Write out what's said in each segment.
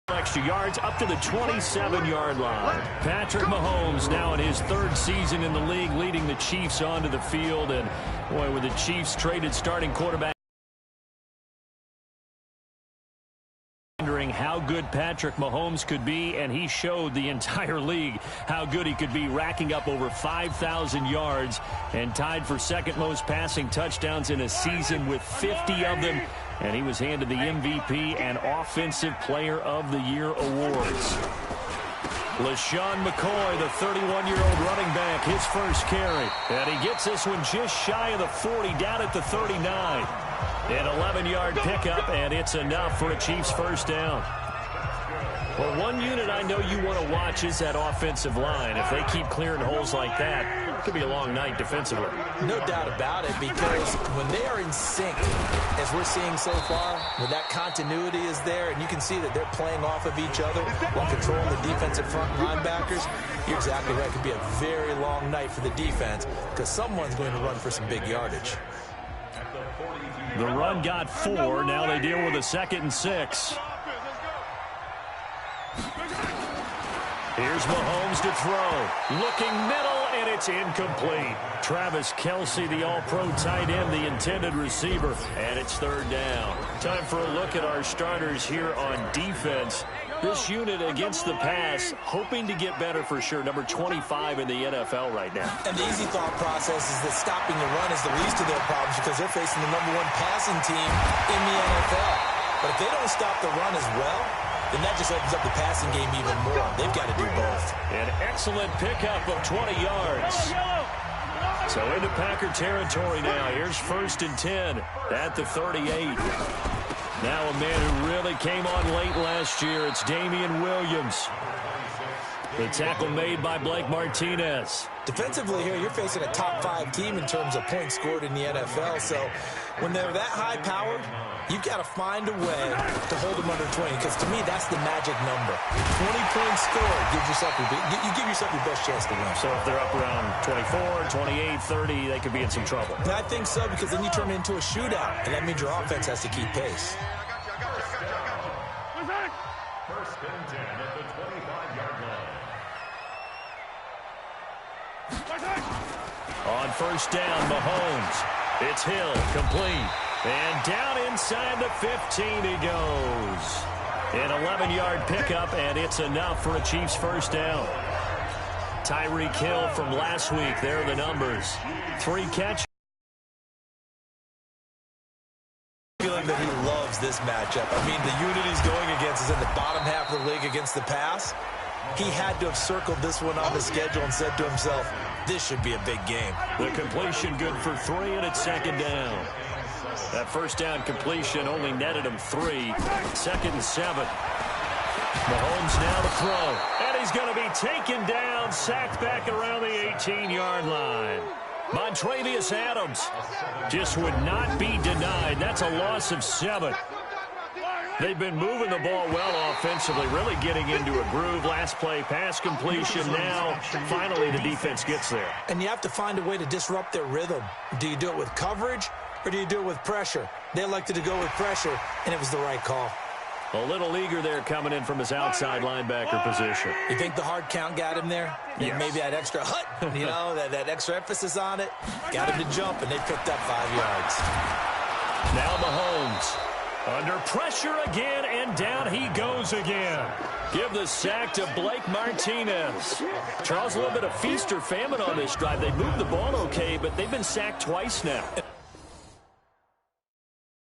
Extra yards up to the 27-yard line. Patrick Mahomes now in his third season in the league, leading the Chiefs onto the field. And, boy, with the Chiefs traded starting quarterback, wondering how good Patrick Mahomes could be, and he showed the entire league how good he could be, racking up over 5,000 yards and tied for second most passing touchdowns in a season with 50 of them. And he was handed the MVP and Offensive Player of the Year awards. LaShawn McCoy, the 31-year-old running back, his first carry. And he gets this one just shy of the 40, down at the 39. An 11-yard pickup, and it's enough for a Chiefs first down. Well, one unit I know you want to watch is that offensive line. If they keep clearing holes like that, it could be a long night defensively. No doubt about it, because when they are in sync, as we're seeing so far, when that continuity is there, and you can see that they're playing off of each other while controlling the defensive front linebackers, you're exactly right. It could be a very long night for the defense because someone's going to run for some big yardage. The run got 4. Now they deal with a 2nd and 6. Here's Mahomes to throw. Looking middle, and it's incomplete. Travis Kelce, the all-pro tight end, the intended receiver, and it's 3rd down. Time for a look at our starters here on defense. This unit against the pass, hoping to get better for sure. Number 25 in the NFL right now. And the easy thought process is that stopping the run is the least of their problems because they're facing the #1 passing team in the NFL. But if they don't stop the run as well, then that just opens up the passing game even more. They've got to do both. An excellent pickup of 20 yards. So into Packer territory now. Here's 1st and 10 at the 38. Now a man who really came on late last year. It's Damian Williams. The tackle made by Blake Martinez. Defensively here, you're facing a top 5 team in terms of points scored in the NFL. So when they're that high-powered, you've got to find a way to hold them under 20, because to me, that's the magic number. 20 points scored, you give yourself your best chance to win. So if they're up around 24, 28, 30, they could be in some trouble. And I think so, because then you turn it into a shootout, and that means your offense has to keep pace. First and 10 at the 25-yard line. On 1st down, Mahomes. It's Hill, complete. And down inside the 15 he goes. An 11-yard pickup, and it's enough for a Chiefs first down. Tyreek Hill from last week. There are the numbers. 3 catches. Feeling that he loves this matchup. I mean, the unit he's going against is in the bottom half of the league against the pass. He had to have circled this one on the schedule and said to himself, this should be a big game. The completion good for 3, and it's 2nd down. That first down completion only netted him 3. 2nd and 7. Mahomes now to throw. And he's going to be taken down, sacked back around the 18-yard line. Montravius Adams just would not be denied. That's a loss of 7. They've been moving the ball well offensively, really getting into a groove. Last play, pass completion. Now, finally, the defense gets there. And you have to find a way to disrupt their rhythm. Do you do it with coverage, or do you do it with pressure? They elected to go with pressure, and it was the right call. A little eager there coming in from his outside linebacker position. You think the hard count got him there? Yes. Maybe that extra hut, that extra emphasis on it, got him to jump, and they picked up 5 yards. Now Mahomes under pressure again, and down he goes again. Give the sack to Blake Martinez. Charles, a little bit of feast or famine on this drive. They moved the ball okay, but they've been sacked twice now.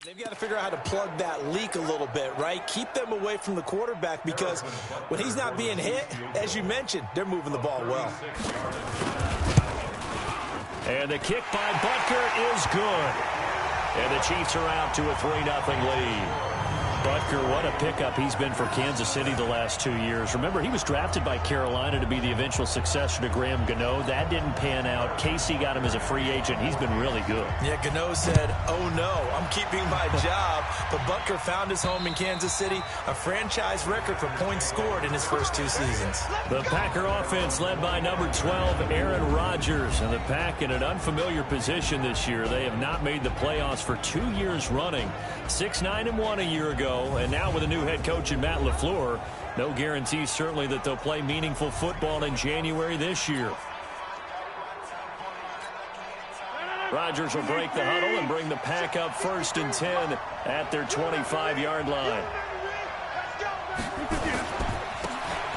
They've got to figure out how to plug that leak a little bit, right? Keep them away from the quarterback, because when he's not being hit, as you mentioned, they're moving the ball well. And the kick by Butker is good. And the Chiefs are out to a 3-0 lead. Butker, what a pickup he's been for Kansas City the last 2 years. Remember, he was drafted by Carolina to be the eventual successor to Graham Gano. That didn't pan out. Casey got him as a free agent. He's been really good. Yeah, Gano said, oh no, I'm keeping my job. But Butker found his home in Kansas City, a franchise record for points scored in his first 2 seasons. The Packer offense led by number 12, Aaron Rodgers. And the Pack in an unfamiliar position this year. They have not made the playoffs for 2 years running. 6-9-1 a year ago. ago. And now with a new head coach in Matt LaFleur, no guarantee certainly that they'll play meaningful football in January this year. Rodgers will break the huddle and bring the Pack up 1st and 10 at their 25-yard line.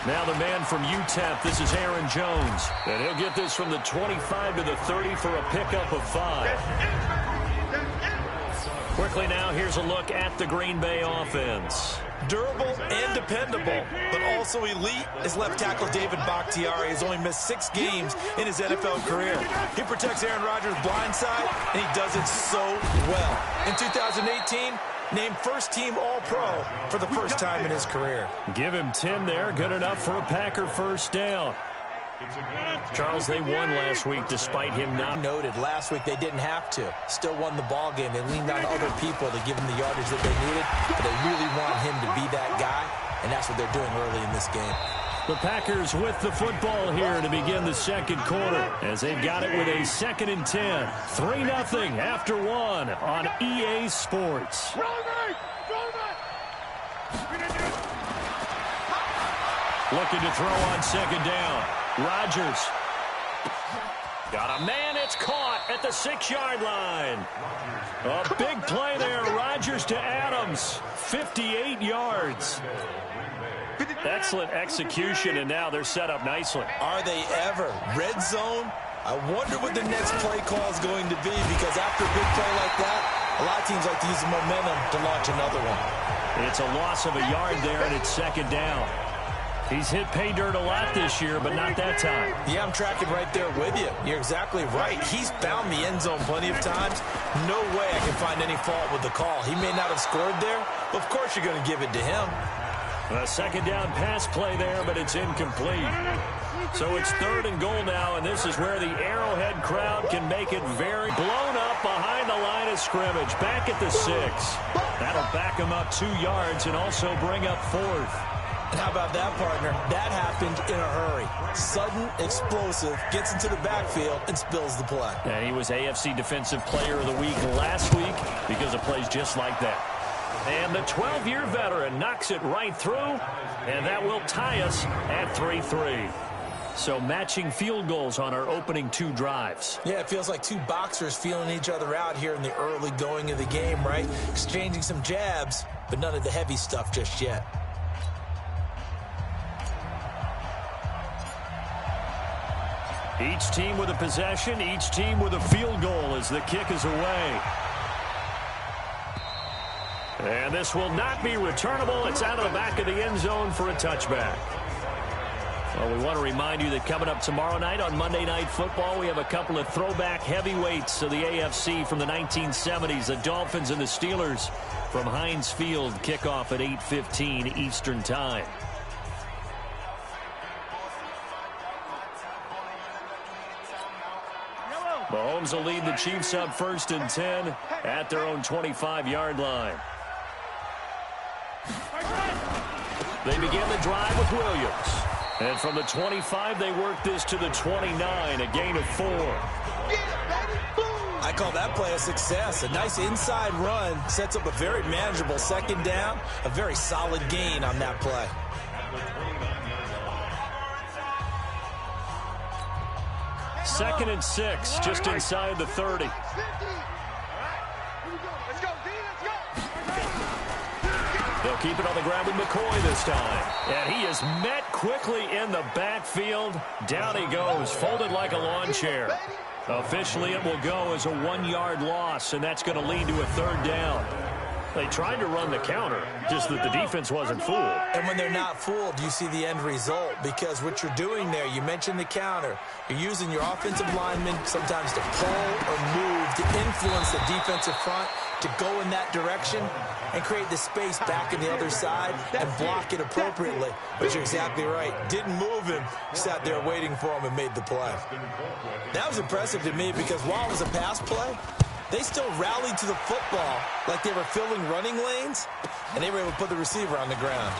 Now the man from UTEP, this is Aaron Jones. And he'll get this from the 25 to the 30 for a pickup of 5. Quickly now, here's a look at the Green Bay offense. Durable and dependable, but also elite, as left tackle David Bakhtiari has only missed 6 games in his NFL career. He protects Aaron Rodgers' blind side, and he does it so well. In 2018, named first-team All-Pro for the first time in his career. Give him 10 there, good enough for a Packer first down. Charles, they won last week despite him not. Noted last week they didn't have to. Still won the ball game. They leaned on other people to give him the yardage that they needed, but they really want him to be that guy, and that's what they're doing early in this game. The Packers with the football here to begin the second quarter as they've got it with a 2nd and 10. 3-0 after 1 on EA Sports. Looking to throw on 2nd down. Rodgers. Got a man, it's caught at the 6-yard line. A big play there, Rodgers to Adams. 58 yards. Excellent execution, and now they're set up nicely. Are they ever? Red zone? I wonder what the next play call is going to be, because after a big play like that, a lot of teams like to use the momentum to launch another one. It's a loss of a yard there, and it's 2nd down. He's hit pay dirt a lot this year, but not that time. Yeah, I'm tracking right there with you. You're exactly right. He's found the end zone plenty of times. No way I can find any fault with the call. He may not have scored there, but of course you're going to give it to him. A 2nd down pass play there, but it's incomplete. So it's 3rd and goal now, and this is where the Arrowhead crowd can make it very blown up behind the line of scrimmage. Back at the 6. That'll back him up 2 yards and also bring up 4th. And how about that, partner? That happened in a hurry. Sudden, explosive, gets into the backfield, and spills the play. And he was AFC Defensive Player of the Week last week because of plays just like that. And the 12-year veteran knocks it right through, and that will tie us at 3-3. So matching field goals on our opening 2 drives. Yeah, it feels like 2 boxers feeling each other out here in the early going of the game, right? Exchanging some jabs, but none of the heavy stuff just yet. Each team with a possession, each team with a field goal as the kick is away. And this will not be returnable. It's out of the back of the end zone for a touchback. Well, we want to remind you that coming up tomorrow night on Monday Night Football, we have a couple of throwback heavyweights of the AFC from the 1970s, the Dolphins and the Steelers from Heinz Field. Kickoff at 8:15 Eastern Time. Mahomes will lead the Chiefs up 1st and 10 at their own 25-yard line. They begin the drive with Williams. And from the 25, they work this to the 29, a gain of 4. I call that play a success. A nice inside run sets up a very manageable 2nd down, a very solid gain on that play. 2nd and 6, just inside the 30. They'll keep it on the ground with McCoy this time. And he is met quickly in the backfield. Down he goes, folded like a lawn chair. Officially, it will go as a 1-yard loss, and that's going to lead to a 3rd down. They tried to run the counter, just that the defense wasn't fooled. And when they're not fooled, you see the end result, because what you're doing there, you mentioned the counter. You're using your offensive linemen sometimes to pull or move to influence the defensive front to go in that direction and create the space back in the other side and block it appropriately. But you're exactly right. Didn't move him, sat there waiting for him and made the play. That was impressive to me because while it was a pass play, they still rallied to the football like they were filling running lanes, and they were able to put the receiver on the ground.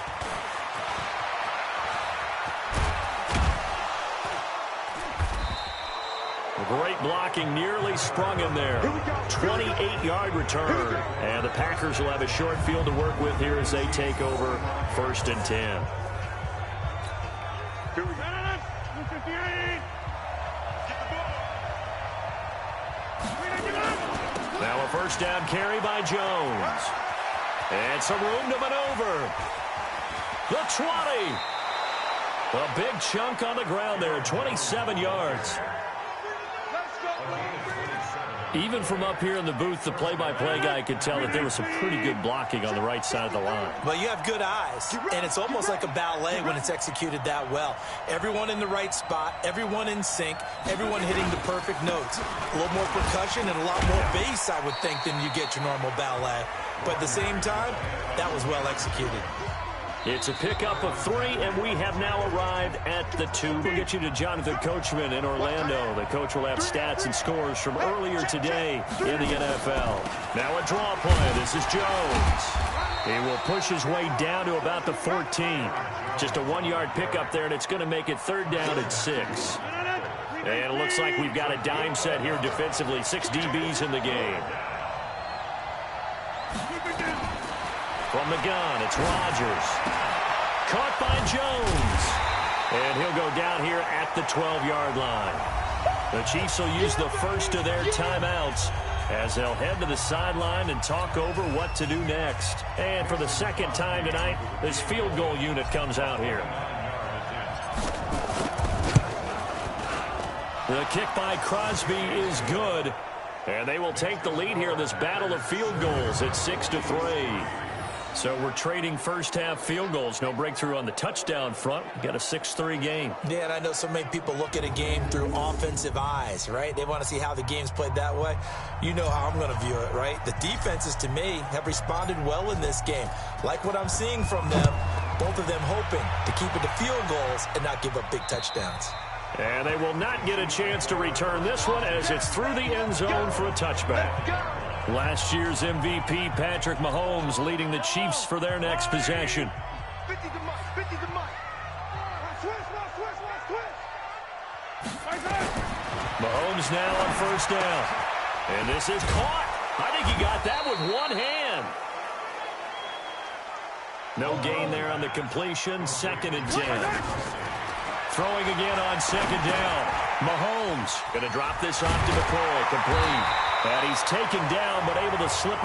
Great blocking, nearly sprung him there. 28-yard return. And the Packers will have a short field to work with here as they take over 1st and 10. Now a first down carry by Jones. And some room to maneuver. The 20. A big chunk on the ground there, 27 yards. Even from up here in the booth, the play-by-play guy could tell that there was some pretty good blocking on the right side of the line. Well, you have good eyes, and it's almost like a ballet when it's executed that well. Everyone in the right spot, everyone in sync, everyone hitting the perfect notes. A little more percussion and a lot more bass, I would think, than you get your normal ballet. But at the same time, that was well executed. It's a pickup of 3, and we have now arrived at the 2. We'll get you to Jonathan Coachman in Orlando. The coach will have stats and scores from earlier today in the NFL. Now a draw play. This is Jones. He will push his way down to about the 14. Just a 1-yard pickup there, and it's going to make it 3rd down and 6. And it looks like we've got a dime set here defensively. 6 DBs in the game. From the gun, it's Rodgers. Caught by Jones. And he'll go down here at the 12-yard line. The Chiefs will use the first of their timeouts as they'll head to the sideline and talk over what to do next. And for the second time tonight, this field goal unit comes out here. The kick by Crosby is good. And they will take the lead here in this battle of field goals at 6-3. So we're trading first-half field goals. No breakthrough on the touchdown front. We've got a 6-3 game. Yeah, and I know so many people look at a game through offensive eyes, right? They want to see how the game's played that way. You know how I'm going to view it, right? The defenses, to me, have responded well in this game. Like what I'm seeing from them, both of them hoping to keep it to field goals and not give up big touchdowns. And they will not get a chance to return this one as it's through the end zone for a touchback. Last year's MVP, Patrick Mahomes, leading the Chiefs for their next possession. Mahomes now on first down. And this is caught. I think he got that with one hand. No gain there on the completion. 2nd and 10. Throwing again on 2nd down. Mahomes going to drop this off to McCoy. Complete. And he's taken down but able to slip